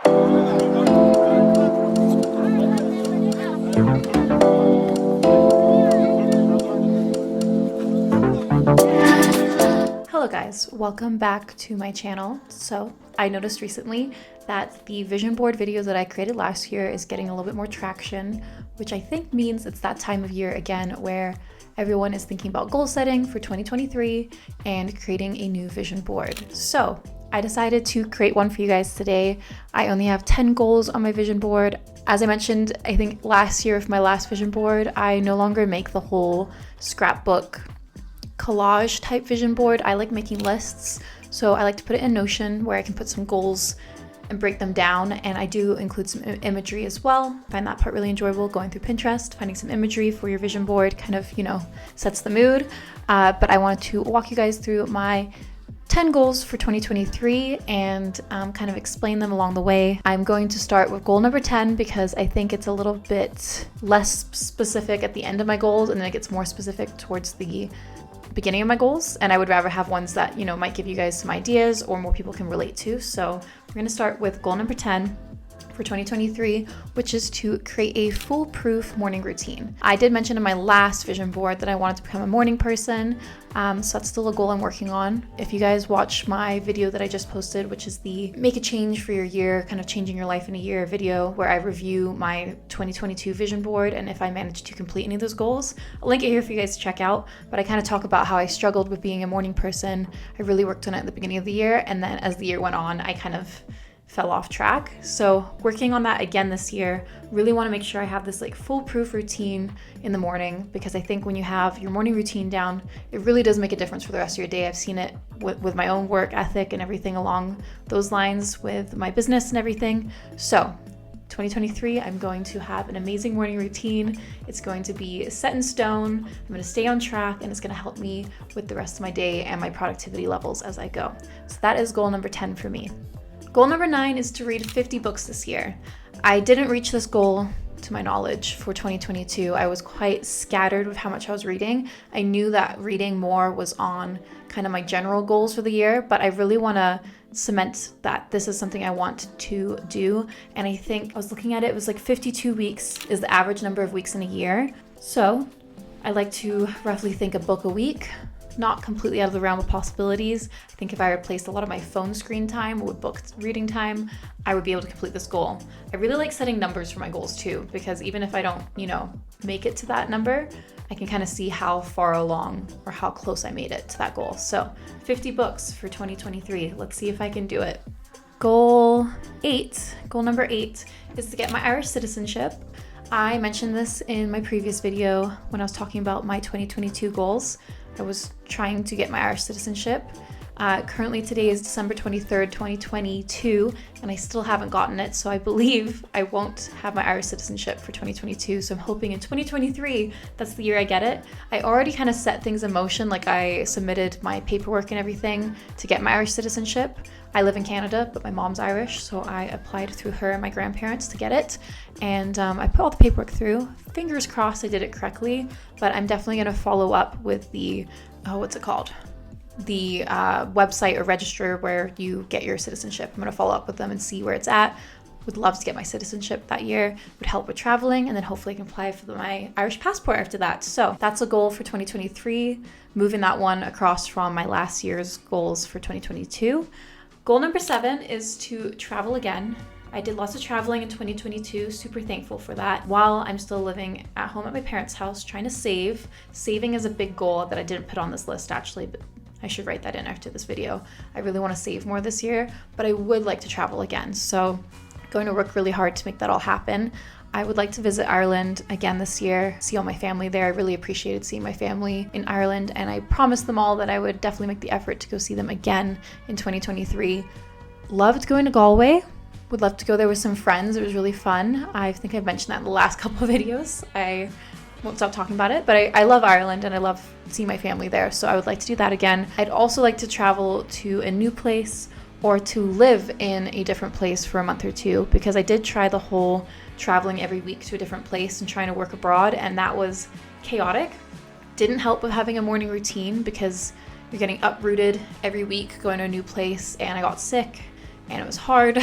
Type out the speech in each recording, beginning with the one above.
Hello guys, welcome back to my channel. So I noticed recently that the vision board video that I created last year is getting a little bit more traction, which I think means it's that time of year again where everyone is thinking about goal setting for 2023 and creating a new vision board. So I decided to create one for you guys today. I only have 10 goals on my vision board. As I mentioned, I think last year with my last vision board, I no longer make the whole scrapbook collage type vision board. I like making lists, so I like to put it in Notion where I can put some goals and break them down, and I do include some imagery as well. I find that part really enjoyable, going through Pinterest, finding some imagery for your vision board kind of, sets the mood. But I wanted to walk you guys through my 10 goals for 2023 and kind of explain them along the way. I'm going to start with goal number 10 because I think it's a little bit less specific at the end of my goals, and then it gets more specific towards the beginning of my goals, and I would rather have ones that might give you guys some ideas or more people can relate to. So we're going to start with goal number 10 for 2023, which is to create a foolproof morning routine. I did mention in my last vision board that I wanted to become a morning person, so that's still a goal I'm working on. If you guys watch my video that I just posted, which is the Make a Change for Your Year, kind of changing your life in a year video, where I review my 2022 vision board and if I managed to complete any of those goals, I'll link it here for you guys to check out. But I kind of talk about how I struggled with being a morning person. I really worked on it at the beginning of the year, and then as the year went on, I kind of fell off track. So working on that again this year, really want to make sure I have this foolproof routine in the morning, because I think when you have your morning routine down, it really does make a difference for the rest of your day. I've seen it with my own work ethic and everything along those lines with my business and everything. So 2023, I'm going to have an amazing morning routine. It's going to be set in stone. I'm going to stay on track, and it's going to help me with the rest of my day and my productivity levels as I go. So that is goal number 10 for me. Goal number 9 is to read 50 books this year. I didn't reach this goal to my knowledge for 2022. I was quite scattered with how much I was reading. I knew that reading more was on kind of my general goals for the year, but I really want to cement that this is something I want to do. And I think I was looking at it, it was 52 weeks is the average number of weeks in a year. So I like to roughly think a book a week. Not completely out of the realm of possibilities. I think if I replaced a lot of my phone screen time with book reading time, I would be able to complete this goal. I really like setting numbers for my goals too, because even if I don't, make it to that number, I can kind of see how far along or how close I made it to that goal. So 50 books for 2023. Let's see if I can do it. Goal number 8 is to get my Irish citizenship. I mentioned this in my previous video when I was talking about my 2022 goals. I was trying to get my Irish citizenship. Currently today is December 23rd, 2022, and I still haven't gotten it, so I believe I won't have my Irish citizenship for 2022, so I'm hoping in 2023, that's the year I get it. I already kind of set things in motion, I submitted my paperwork and everything to get my Irish citizenship. I live in Canada, but my mom's Irish, so I applied through her and my grandparents to get it, and I put all the paperwork through. Fingers crossed I did it correctly, but I'm definitely going to follow up with the, the website or register where you get your citizenship. I'm going to follow up with them and see where it's at. Would love to get my citizenship that year. Would help with traveling, and then hopefully I can apply for my Irish passport after that. So that's a goal for 2023, moving that one across from my last year's goals for 2022. Goal number 7 is to travel again. I did lots of traveling in 2022, super thankful for that. While I'm still living at home at my parents' house, trying to save. Saving is a big goal that I didn't put on this list actually, but I should write that in after this video. I really want to save more this year, but I would like to travel again. So going to work really hard to make that all happen. I would like to visit Ireland again this year, see all my family there. I really appreciated seeing my family in Ireland, and I promised them all that I would definitely make the effort to go see them again in 2023. Loved going to Galway. Would love to go there with some friends. It was really fun. I think I've mentioned that in the last couple of videos. I won't stop talking about it, but I love Ireland and I love seeing my family there, so I would like to do that again. I'd also like to travel to a new place or to live in a different place for a month or two, because I did try the whole traveling every week to a different place and trying to work abroad, and that was chaotic. Didn't help with having a morning routine because you're getting uprooted every week going to a new place, and I got sick and it was hard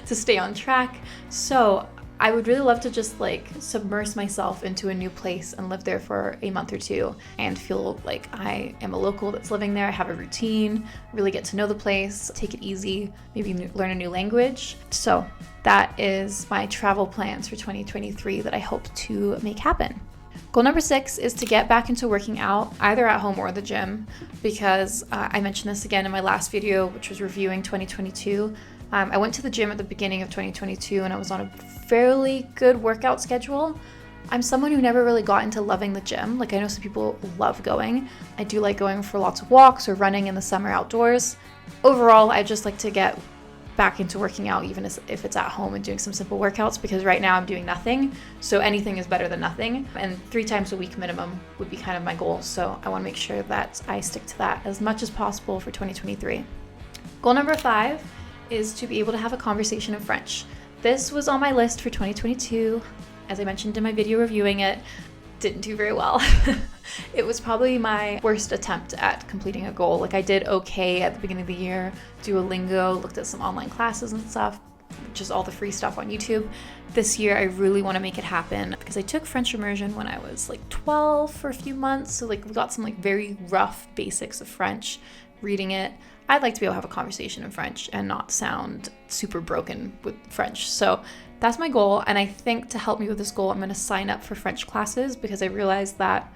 to stay on track. So I would really love to just like submerge myself into a new place and live there for a month or two and feel like I am a local that's living there. I have a routine, really get to know the place, take it easy, maybe learn a new language. So that is my travel plans for 2023 that I hope to make happen. Goal number 6 is to get back into working out, either at home or the gym, because I mentioned this again in my last video, which was reviewing 2022. I went to the gym at the beginning of 2022 and I was on a fairly good workout schedule. I'm someone who never really got into loving the gym. Like I know some people love going. I do like going for lots of walks or running in the summer outdoors. Overall, I just like to get back into working out, even if it's at home and doing some simple workouts, because right now I'm doing nothing. So anything is better than nothing. And 3 times a week minimum would be kind of my goal. So I want to make sure that I stick to that as much as possible for 2023. Goal number 5 is to be able to have a conversation in French. This was on my list for 2022. As I mentioned in my video reviewing it, didn't do very well. It was probably my worst attempt at completing a goal. Like I did okay at the beginning of the year, Duolingo, looked at some online classes and stuff, just all the free stuff on YouTube. This year I really want to make it happen because I took French immersion when I was like 12 for a few months. So like we got some like very rough basics of French, reading it. I'd like to be able to have a conversation in French and not sound super broken with French. So that's my goal. And I think to help me with this goal, I'm going to sign up for French classes because I realized that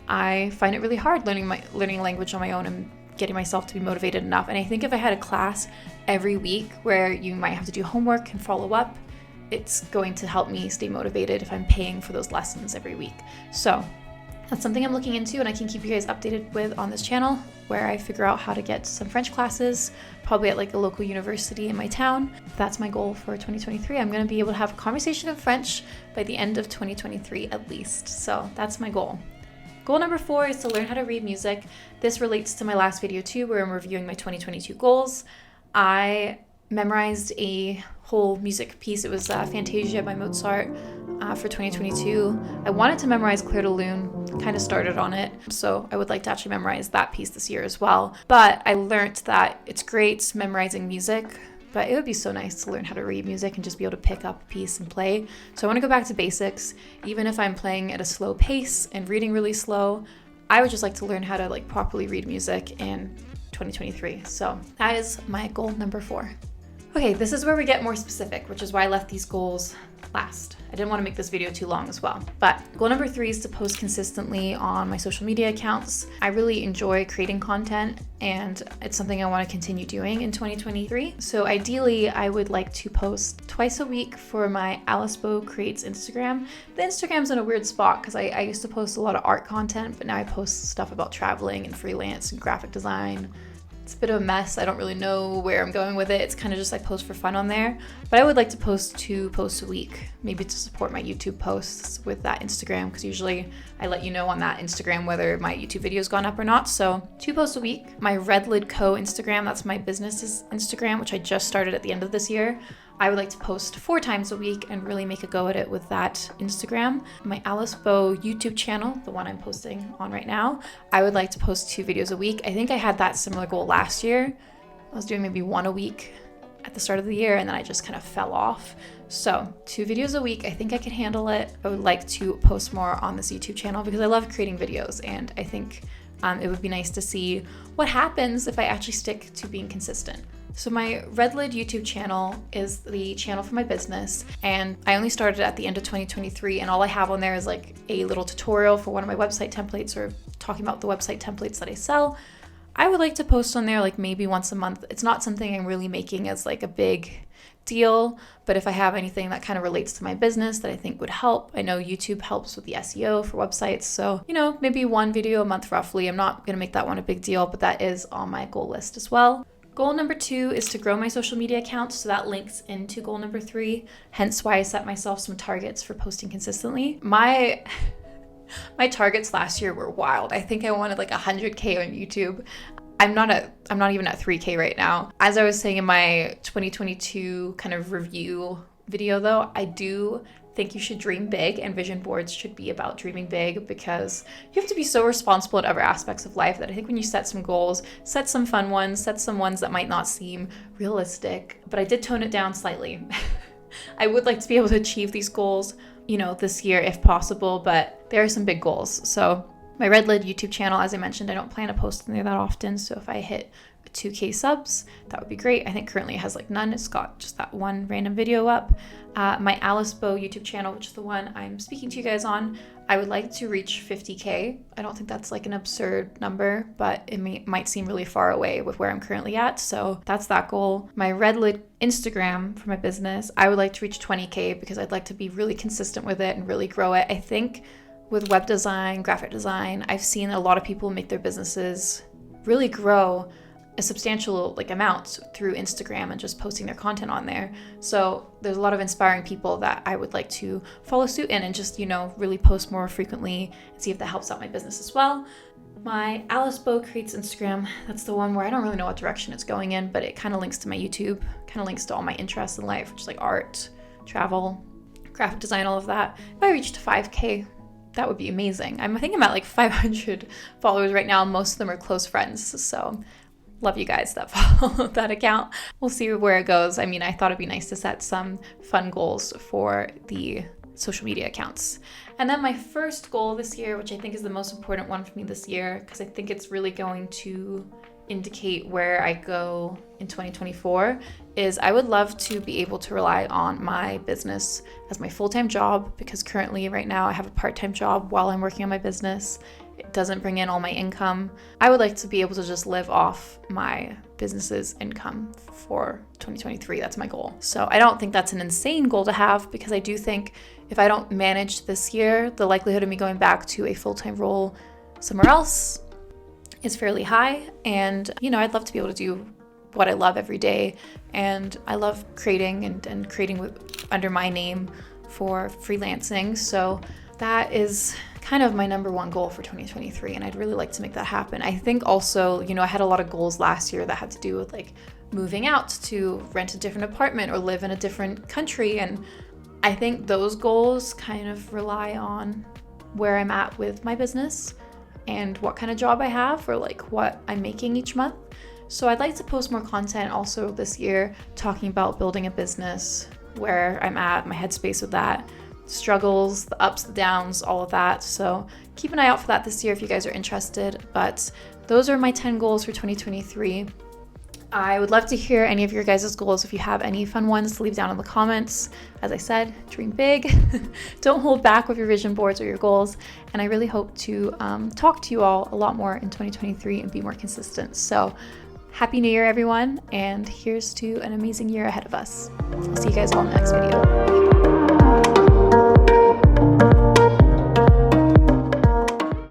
I find it really hard learning a language on my own and getting myself to be motivated enough. And I think if I had a class every week where you might have to do homework and follow up, it's going to help me stay motivated if I'm paying for those lessons every week. So that's something I'm looking into, and I can keep you guys updated with on this channel where I figure out how to get some French classes, probably at like a local university in my town. That's my goal for 2023. I'm going to be able to have a conversation in French by the end of 2023 at least. So that's my goal. Goal number 4 is to learn how to read music. This relates to my last video too, where I'm reviewing my 2022 goals. I memorized a whole music piece. It was Fantasia by Mozart for 2022. I wanted to memorize Clair de Lune, kind of started on it, so I would like to actually memorize that piece this year as well. But I learned that it's great memorizing music, but it would be so nice to learn how to read music and just be able to pick up a piece and play. So I want to go back to basics. Even if I'm playing at a slow pace and reading really slow, I would just like to learn how to like properly read music in 2023. So that is my goal number 4. Okay, this is where we get more specific, which is why I left these goals last. I didn't want to make this video too long as well. But goal number 3 is to post consistently on my social media accounts. I really enjoy creating content, and it's something I want to continue doing in 2023. So ideally, I would like to post twice a week for my Alice Bow Creates Instagram. The Instagram's in a weird spot because I used to post a lot of art content, but now I post stuff about traveling and freelance and graphic design. It's a bit of a mess. I don't really know where I'm going with it. It's kind of just like post for fun on there. But I would like to post 2 posts a week, maybe to support my YouTube posts with that Instagram, because usually I let you know on that Instagram whether my YouTube video has gone up or not. So 2 posts a week. My Red Lid Co. Instagram, that's my business's Instagram, which I just started at the end of this year. I would like to post 4 times a week and really make a go at it with that Instagram. My Alice Bow YouTube channel, the one I'm posting on right now, I would like to post 2 videos a week. I think I had that similar goal last year. I was doing maybe 1 a week at the start of the year, and then I just kind of fell off. So 2 videos a week, I think I can handle it. I would like to post more on this YouTube channel because I love creating videos, and I think it would be nice to see what happens if I actually stick to being consistent. So my Red Lid YouTube channel is the channel for my business, and I only started at the end of 2023, and all I have on there is like a little tutorial for one of my website templates or talking about the website templates that I sell. I would like to post on there like maybe once a month. It's not something I'm really making as like a big deal, but if I have anything that kind of relates to my business that I think would help, I know YouTube helps with the SEO for websites, so maybe 1 video a month roughly. I'm not gonna make that one a big deal, but that is on my goal list as well. Goal number 2 is to grow my social media accounts, so that links into goal number 3, hence why I set myself some targets for posting consistently. My targets last year were wild. I think I wanted like 100K on YouTube. I'm not even at 3K right now. As I was saying in my 2022 kind of review video though, I do think you should dream big, and vision boards should be about dreaming big, because you have to be so responsible in other aspects of life that I think when you set some goals, set some fun ones, set some ones that might not seem realistic, but I did tone it down slightly. I would like to be able to achieve these goals, you know, this year if possible, but there are some big goals. So my Red Lid YouTube channel, as I mentioned, I don't plan to post in there that often, so if I hit 2K subs, that would be great. I think currently it has like none. It's got just that one random video up. My Alice Bow YouTube channel, which is the one I'm speaking to you guys on, I would like to reach 50K. I don't think that's like an absurd number, but it might seem really far away with where I'm currently at. So that's that goal. My Red Lid Instagram for my business, I would like to reach 20K because I'd like to be really consistent with it and really grow it. I think with web design, graphic design, I've seen a lot of people make their businesses really grow a substantial like amount through Instagram and just posting their content on there. So there's a lot of inspiring people that I would like to follow suit in and just, you know, really post more frequently and see if that helps out my business as well. My Alice Bow Creates Instagram, that's the one where I don't really know what direction it's going in, but it kind of links to my YouTube, kind of links to all my interests in life, which is like art, travel, graphic design, all of that. If I reached 5K, that would be amazing. I think I'm at like 500 followers right now. Most of them are close friends. So love you guys that follow that account. We'll see where it goes. I mean, I thought it'd be nice to set some fun goals for the social media accounts. And then my first goal this year, which I think is the most important one for me this year, because I think it's really going to indicate where I go in 2024, is I would love to be able to rely on my business as my full-time job, because currently right now I have a part-time job while I'm working on my business. It doesn't bring in all my income. I would like to be able to just live off my business's income for 2023. That's my goal. So I don't think that's an insane goal to have, because I do think if I don't manage this year, the likelihood of me going back to a full-time role somewhere else is fairly high. And, you know, I'd love to be able to do what I love every day. And I love creating and creating under my name for freelancing. So that is kind of my number one goal for 2023, and I'd really like to make that happen. I think also, you know, I had a lot of goals last year that had to do with like moving out to rent a different apartment or live in a different country, and I think those goals kind of rely on where I'm at with my business and what kind of job I have or like what I'm making each month. So I'd like to post more content also this year talking about building a business, where I'm at, my headspace with that, struggles, the ups, the downs, all of that. So keep an eye out for that this year if you guys are interested. But those are my 10 goals for 2023. I would love to hear any of your guys' goals. If you have any fun ones to leave down in the comments. As I said, dream big. Don't hold back with your vision boards or your goals. And I really hope to talk to you all a lot more in 2023 and be more consistent. So Happy New Year, everyone. And here's to an amazing year ahead of us. I'll see you guys all in the next video.